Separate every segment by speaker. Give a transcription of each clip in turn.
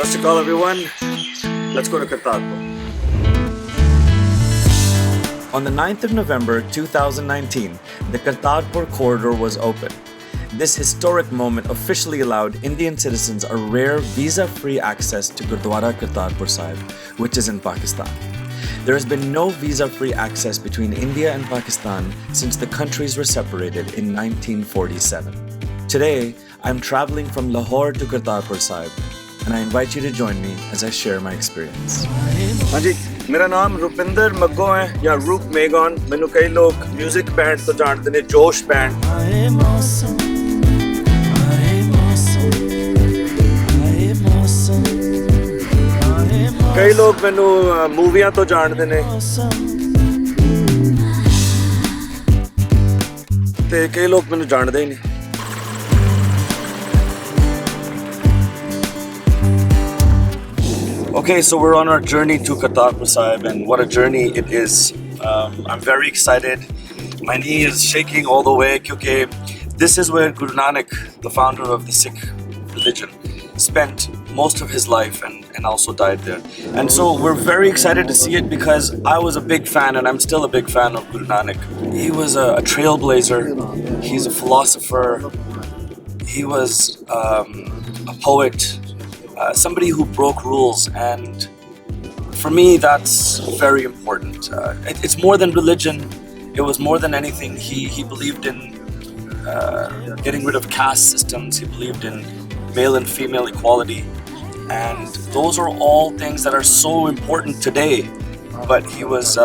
Speaker 1: Sat Shri Akal everyone. Let's go to Kartarpur. On the 9th of November 2019, the Kartarpur corridor was open. This historic moment officially allowed Indian citizens a rare visa-free access to Gurdwara Kartarpur Sahib, which is in Pakistan. There has been no visa-free access between India and Pakistan since the countries were separated in 1947. Today, I'm traveling from Lahore to Kartarpur Sahib, and I invite you to join me as I share my experience. Hanji, मेरा नाम रुपिंदर मग्गो है या रूप Megan. मैनू कई लोग music band तो जानते ने, जोश बैंड. कई लोग मैनू मूवियां तो जानते ने ते कई लोग मैनू जानते ही नहीं. Okay, so we're on our journey to Kartarpur Sahib, and what a journey it is. I'm very excited. My knee is shaking all the way because this is where Guru Nanak, the founder of the Sikh religion, spent most of his life and also died there. And so we're very excited to see it because I was a big fan, and I'm still a big fan of Guru Nanak. He was a trailblazer. He's a philosopher. He was a poet. Somebody who broke rules, and for me that's very important. It's more than religion. It was more than anything. He believed in getting rid of caste systems. He believed in male and female equality, and those are all things that are so important today. But he was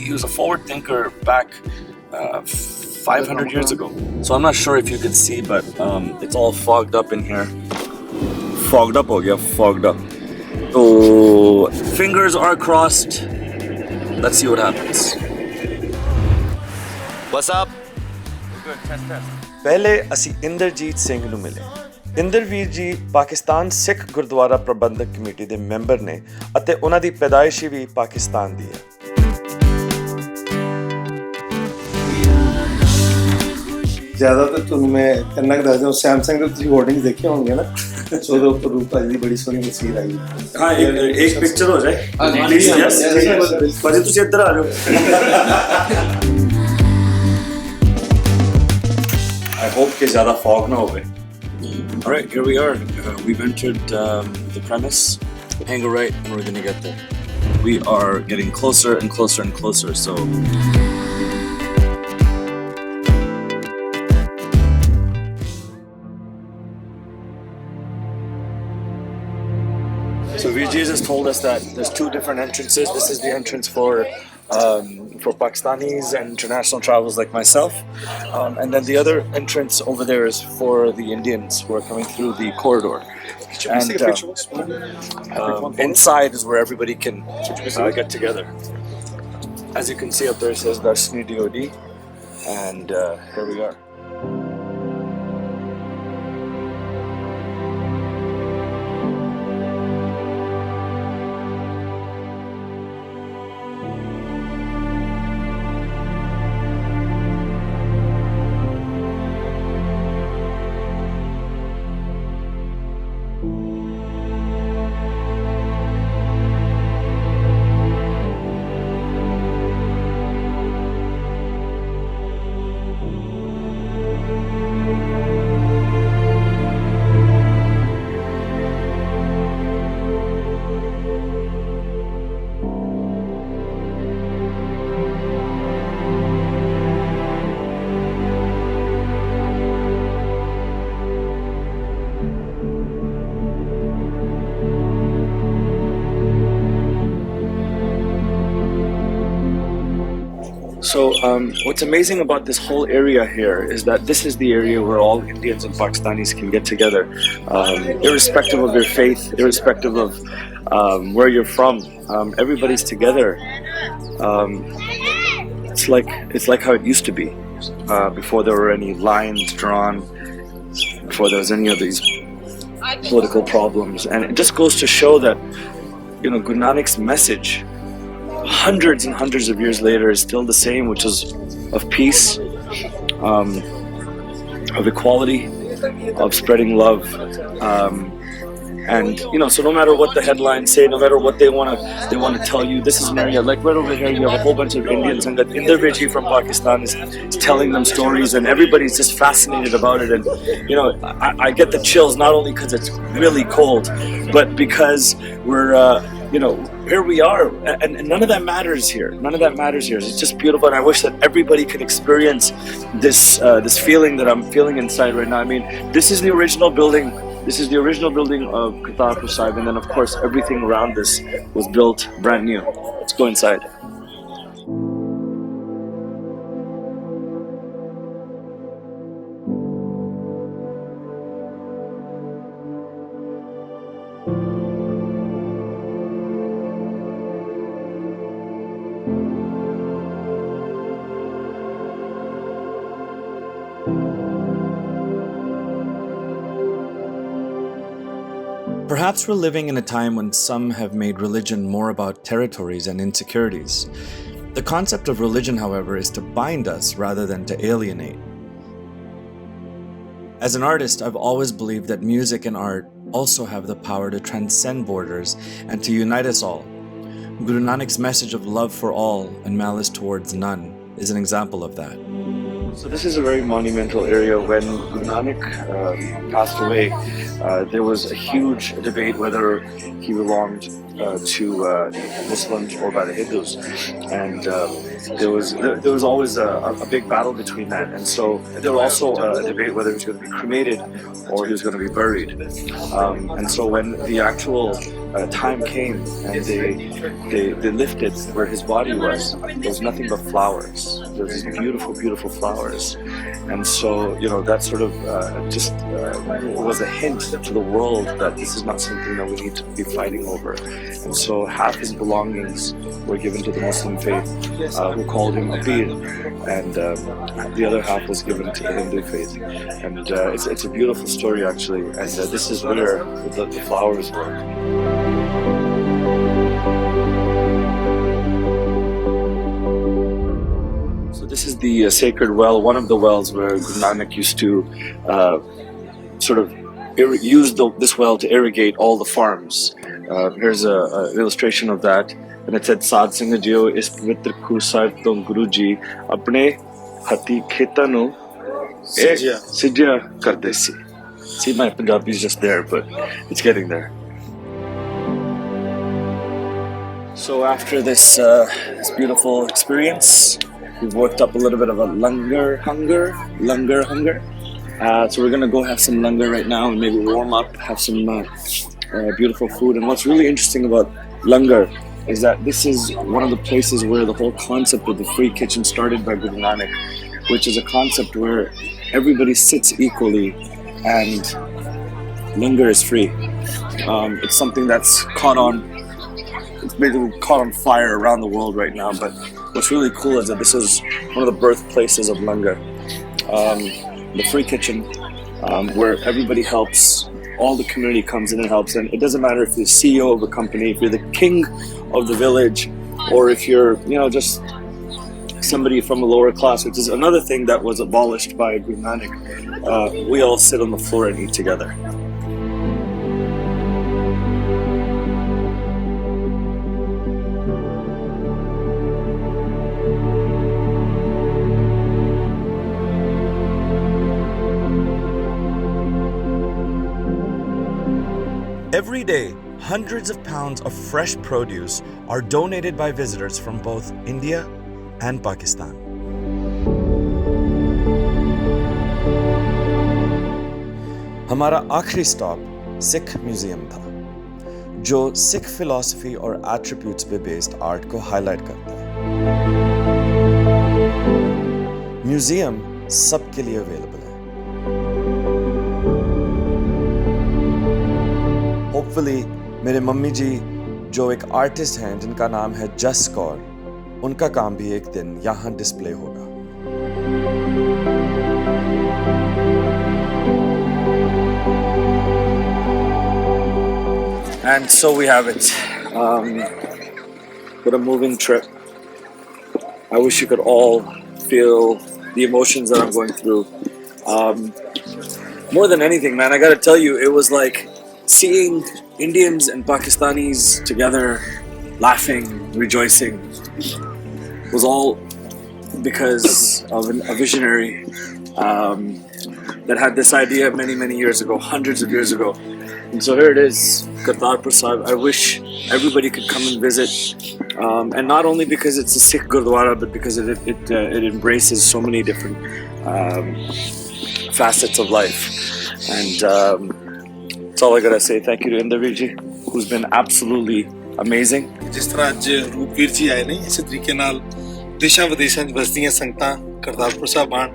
Speaker 1: he was a forward thinker back 500 years ago. So I'm not sure if you could see, but it's all fogged up in here. Fogged up, fogged up. So fingers are crossed. Let's see what happens. What's up? Good, test. पहले ਅਸੀਂ ਇੰਦਰਜੀਤ ਸਿੰਘ ਨੂੰ ਮਿਲੇ. ਇੰਦਰਵੀਰ ਜੀ ਪਾਕਿਸਤਾਨ ਸਿੱਖ ਗੁਰਦੁਆਰਾ ਪ੍ਰਬੰਧਕ committee ਦੇ member ਨੇ ਅਤੇ ਉਹਨਾਂ ਦੀ ਪੈਦਾਇਸ਼ ਵੀ ਪਾਕਿਸਤਾਨ ਦੀ ਹੈ.
Speaker 2: ਜ਼ਿਆਦਾਤਰ ਤੁਹਾਨੂੰ ਮੈਂ ਇੰਨਾ ਕੁ ਦੱਸਦਾ, ਸੈਮਸੰਗ ਦੇ ਤੁਸੀਂ ਹੋਰਡਿੰਗਸ ਦੇਖੇ ਹੋਣਗੇ ਨਾ, ਸੋ ਉਹਦੇ ਉੱਪਰ ਰੂਪ ਭਾਜੀ ਦੀ ਬੜੀ ਸੋਹਣੀ ਤਸਵੀਰ ਆਈ ਹੈ.
Speaker 1: ਹਾਂ, ਇੱਕ ਪਿਕਚਰ ਹੋ ਜਾਏ ਪਲੀਜ਼. ਯੈਸ ਭਾਜੀ, ਤੁਸੀਂ ਇੱਧਰ ਆ ਜਾਓ. I hope ਕਿ ਜ਼ਿਆਦਾ fog ਨਾ ਹੋਵੇ. All right, here we are. We've entered the premise. Hang a right and we're going to get there. We are getting closer and closer and closer, so Vijay just told us that there's two different entrances. This is the entrance for Pakistanis and international travelers like myself, and then the other entrance over there is for the Indians who are coming through the corridor. And inside is where everybody can get together. As you can see up there, it says Darsni D.O.P, and here we are. So what's amazing about this whole area here is that this is the area where all Indians and Pakistanis can get together, irrespective of your faith, irrespective of where you're from. Everybody's together. It's like how it used to be before there were any lines drawn, before there was any of these political problems. And it just goes to show that, Guru Nanak's message hundreds and hundreds of years later is still the same, which is of peace, of equality, of spreading love. And so no matter what the headlines say, no matter what they want to tell you, this is an area like right over here. You have a whole bunch of Indians, and that Indian from Pakistan is telling them stories, and everybody's just fascinated about it. And I get the chills not only because it's really cold, but because we're here we are, and none of that matters here. None of that matters here. It's just beautiful, and I wish that everybody could experience this feeling that I'm feeling inside right now. I mean, this is the original building. This is the original building of Kartarpur Sahib, and then of course everything around this was built brand new. Let's go inside. Perhaps we're living in a time when some have made religion more about territories and insecurities. The concept of religion, however, is to bind us rather than to alienate. As an artist, I've always believed that music and art also have the power to transcend borders and to unite us all. Guru Nanak's message of love for all and malice towards none is an example of that. So this is a very monumental area. When Guru Nanak passed away, there was a huge debate whether he belonged to Muslims or by the Hindus, and there was always a big battle between that. And so there was also a debate whether he was going to be cremated or he was going to be buried. And so when the actual time came and they lifted where his body was, there was nothing but flowers. There was these beautiful, beautiful flowers. And so, that sort of just was a hint to the world that this is not something that we need to be fighting over. And so half his belongings were given to the Muslim faith, who called him a Pir, and the other half was given to the Hindu faith. And it's a beautiful story, actually, and this is where the flowers were. This is the sacred well, one of the wells where Guru Nanak used to use this well to irrigate all the farms. Here's an illustration of that, and it said, "Sad Singh Jio is pavitra khu sahib to Guru ji apne hati khetan nu sijya karte si." See, my Punjabi is just there, but it's getting there. So after this beautiful experience, we've worked up a little bit of a langar hunger. So we're gonna go have some langar right now and maybe warm up, have some beautiful food. And what's really interesting about langar is that this is one of the places where the whole concept of the free kitchen started by Guru Nanak, which is a concept where everybody sits equally and langar is free. It's something that's it's basically caught on fire around the world right now, but what's really cool is that this is one of the birthplaces of langar, the free kitchen, where everybody helps, all the community comes in and helps, and it doesn't matter if you're the CEO of a company, if you're the king of the village, or if you're, just somebody from a lower class, which is another thing that was abolished by Guru Nanak. We all sit on the floor and eat together. Every day, hundreds of pounds of fresh produce are donated by visitors from both India and Pakistan. हमारा आखिरी stop Sikh museum था, जो Sikh philosophy और attributes पे based art को highlight करता है। Museum सबके लिए अवेलेबल है। होपफुली मेरे मम्मी जी जो एक आर्टिस्ट हैं जिनका नाम है जस कौर, उनका काम भी एक दिन यहाँ डिस्प्ले होगा। And so we have it. What a moving trip. I wish you could all feel the emotions that I'm going through. more than anything, man, I gotta tell you, it was like seeing Indians and Pakistanis together, laughing, rejoicing, was all because of a visionary that had this idea many, many years ago, hundreds of years ago. And so here it is, Kartarpur Sahib. I wish everybody could come and visit, and not only because it's a Sikh Gurdwara, but because it embraces so many different facets of life. And that's all I gotta say. Thank you to Indarveer ji, who's been absolutely amazing.
Speaker 2: ਜਿਸ ਤਰ੍ਹਾਂ ਅੱਜ ਰੂਪਵੀਰ ਜੀ ਆਏ ਨੇ ਇਸੇ ਤਰੀਕੇ ਨਾਲ ਦੇਸ਼ਾਂ ਵਿਦੇਸ਼ਾਂ 'ਚ ਵਸਦੀਆਂ ਸੰਗਤਾਂ ਕਰਤਾਰਪੁਰ ਸਾਹਿਬ ਆਉਣ,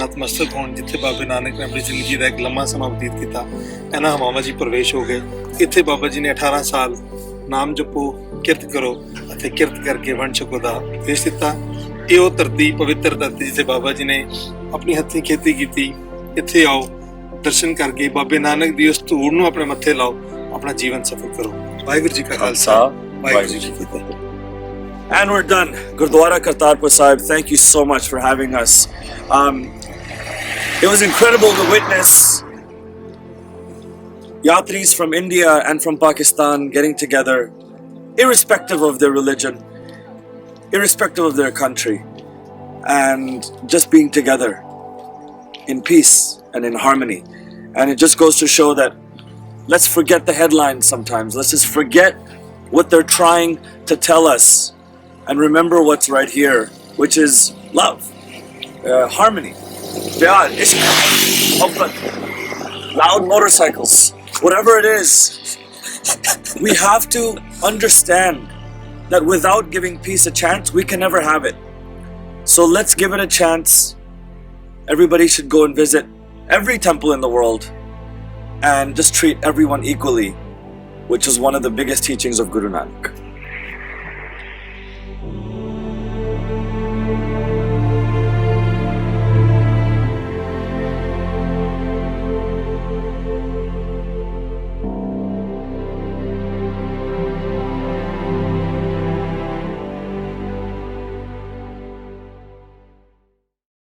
Speaker 2: ਨਤਮਸਤਕ ਹੋਣ, ਜਿੱਥੇ ਬਾਬੇ ਨਾਨਕ ਨੇ ਆਪਣੀ ਜ਼ਿੰਦਗੀ ਦਾ ਇੱਕ ਲੰਮਾ ਸਮਾਂ ਬਤੀਤ ਕੀਤਾ। ਇਹਨਾਂ ਹਵਾਵਾਂ 'ਚ ਪ੍ਰਵੇਸ਼ ਹੋ ਗਏ। ਇੱਥੇ ਬਾਬਾ ਜੀ ਨੇ 18 ਸਾਲ ਨਾਮ ਜਪੋ, ਕਿਰਤ ਕਰੋ ਅਤੇ ਕਿਰਤ ਕਰਕੇ ਵੰਡ ਛਕੋ ਦਾ ਉਪਦੇਸ਼ ਦਿੱਤਾ। ਇਹ ਉਹ ਧਰਤੀ, ਪਵਿੱਤਰ ਧਰਤੀ ਜਿੱਥੇ ਬਾਬਾ ਜੀ ਨੇ ਆਪਣੀ ਹੱਥੀਂ ਖੇਤੀ ਕੀਤੀ। ਇੱਥੇ ਆਓ, ਦਰਸ਼ਨ ਕਰਕੇ ਬਾਬੇ ਨਾਨਕ ਦੀ ਉਸ ਧੂੜ ਨੂੰ ਆਪਣੇ ਮੱਥੇ ਲਾਓ, ਆਪਣਾ ਜੀਵਨ ਸਫਲ ਕਰੋ। ਵਾਹਿਗੁਰੂ ਜੀ ਕਾ ਖਾਲਸਾ, ਵਾਹਿਗੁਰੂ ਜੀ ਕੀ ਫਤਿਹ।
Speaker 1: And we're done. Gurdwara Kartarpur Sahib, thank you so much for having us. It was incredible to witness yatris from India and from Pakistan getting together, irrespective of their religion, irrespective of their country, and just being together in peace and in harmony. And it just goes to show that let's forget the headlines sometimes. Let's just forget what they're trying to tell us and remember what's right here, which is love, harmony, pyar, ishq, mohabbat, loud motorcycles, whatever it is. We have to understand that without giving peace a chance, we can never have it. So let's give it a chance. Everybody should go and visit every temple in the world and just treat everyone equally, which is one of the biggest teachings of Guru Nanak.